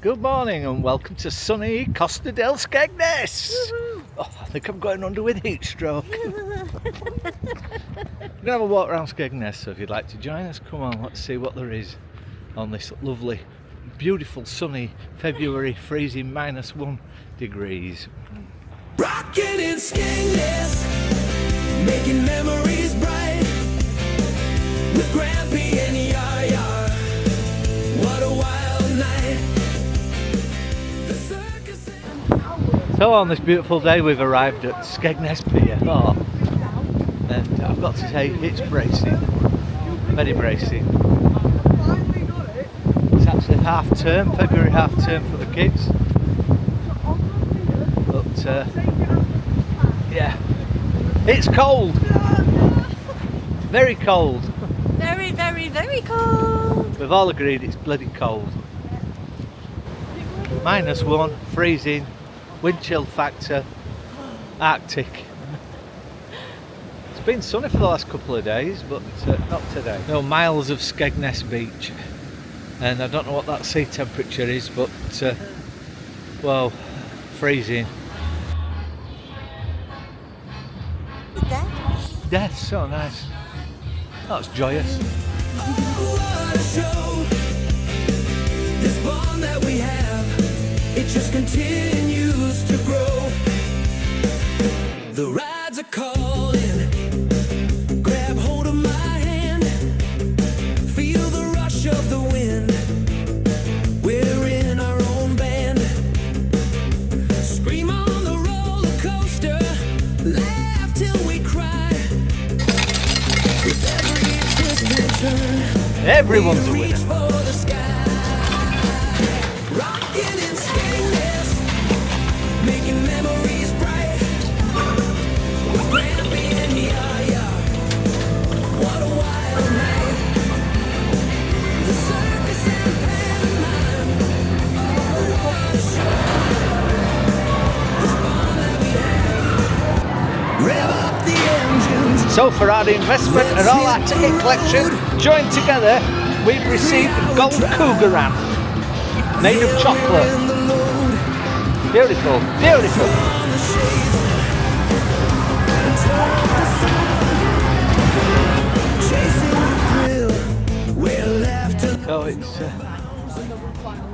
Good morning and welcome to sunny Costa del Skegness. Oh, I think I'm going under with heat stroke. We're going to have a walk around Skegness, so if you'd like to join us, come on, let's see what there is on this lovely, beautiful, sunny February, freezing -1 degrees. Rocking in Skegness, making memories bright with Grampy and Yar. What a wild night. The circus So on this beautiful day we've arrived at Skegness Pier. Oh, and I've got to say it's bracing, very bracing. It's actually half term, February half term for the kids. But yeah, it's cold, very cold. Very, very, very cold. We've all agreed it's bloody cold. -1, freezing, wind chill factor, Arctic. It's been sunny for the last couple of days, but not today. No, miles of Skegness Beach, and I don't know what that sea temperature is, but well, freezing. Death, so nice. That's joyous. what a show. This bond that we have, it just continues to grow. The rides are calling. Grab hold of my hand. Feel the rush of the wind. We're in our own band. Scream on the roller coaster. Laugh till we cry. With every twist and turn, Everyone's a we winner. reach for the sky. Rocking in Skegness, making memories bright. With Grampy and Yaya, what a wild night. The circus and pantomime, oh what a show. This bond that we have, rev up the engines. So for our investment and all our ticket collection joined together, we've received a gold cougar ramp made of chocolate. In the load, Beautiful, beautiful. on the shades, turn up the sound, chasing the thrill, where laughter. So it's.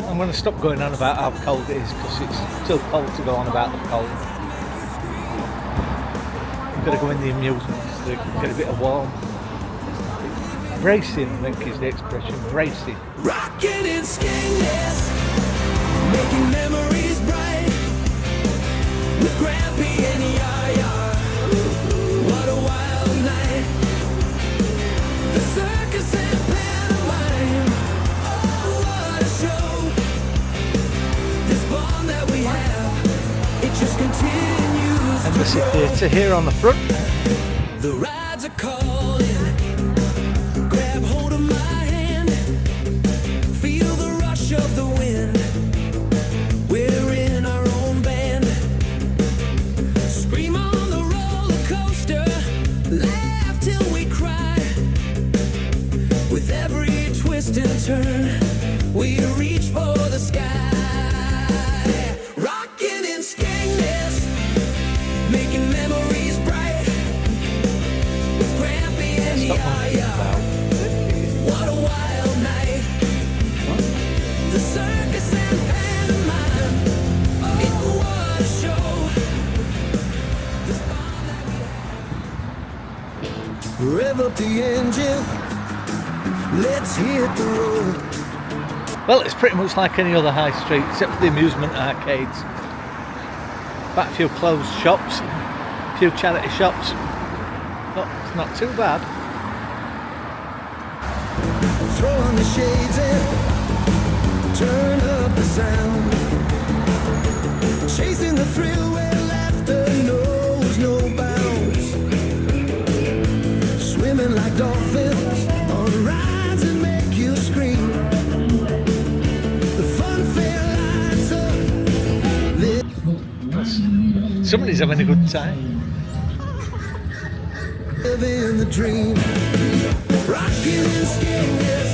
I'm going to stop going on about how cold it is because it's too cold to go on about the cold. I've got to go in the amusements to get a bit of warm. Bracing, I think is the expression. Bracing. Rocking in Skegness, making memories bright with Grampy and Yaya. What a wild night. The circus and pantomime. Oh, what a show. This bond that we have, it just continues And to the grow. theatre here on the front. The rides are calling. Grab hold of my hand. Feel the rush of the wind. We're in our own band. Scream on the roller coaster. Laugh till we cry. With every twist and turn, we reach for the sky. Rocking in Skegness, making memories bright. With Grampy and Yaya. What a wild night. The circus and pantomime. Oh, what a show. This bond that we have. Rev up the engine. Let's hit the road. Well, it's pretty much like any other high street except for the amusement arcades. Quite a few closed shops, a few charity shops. But it's not too bad. Throw on the shades and turn up the sound. Chasing the thrill where laughter knows no bounds. Swimming like dolphins on rides that make you scream. The fun fair lights up. Somebody's having a good time. Living the dream. Rocking in Skegness,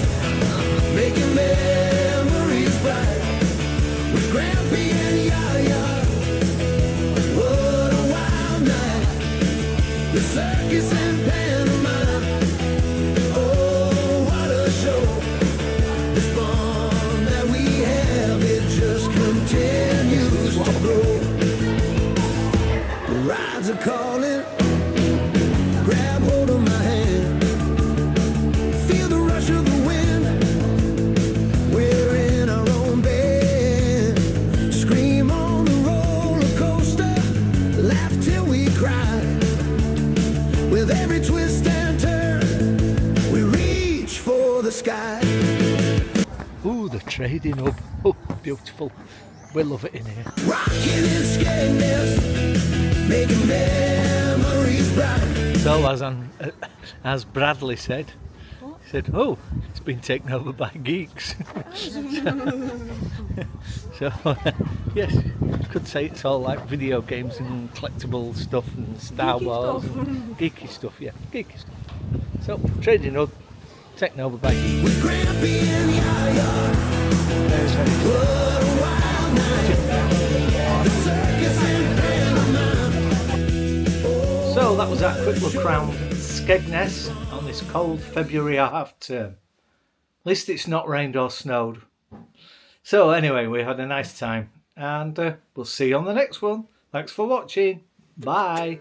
making memories bright. Grampy and Yaya. What a wild night. The circus and pantomime. Oh, what a show. This bond that we have, it just continues to grow. The rides are calling. Grab hold of my hand. Feel the rush of the wind. We're in our own bed. Scream on the roller coaster. Laugh till we cry. With every twist and turn, we reach for the sky. Ooh, the trading up. Oh, beautiful. We love it in here. Rocking in Skegness, making memories bright. So, as Bradley said, he said, "Oh, it's been taken over by geeks." So, yes, you could say it's all like video games and collectible stuff and Star Wars and geeky stuff. Yeah, geeky stuff. So, trading up, taken over by geeks. With Grampy and Yaya. What a wild night. The circus and pantomime. So that was our quick look around Skegness on this cold February half term. At least it's not rained or snowed. So anyway, we had a nice time and we'll see you on the next one. Thanks for watching. Bye.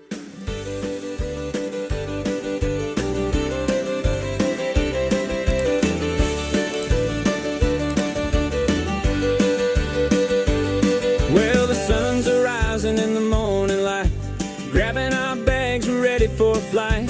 Well, the sun's arising in the morning light. Grabbing our bags, we're ready for a flight.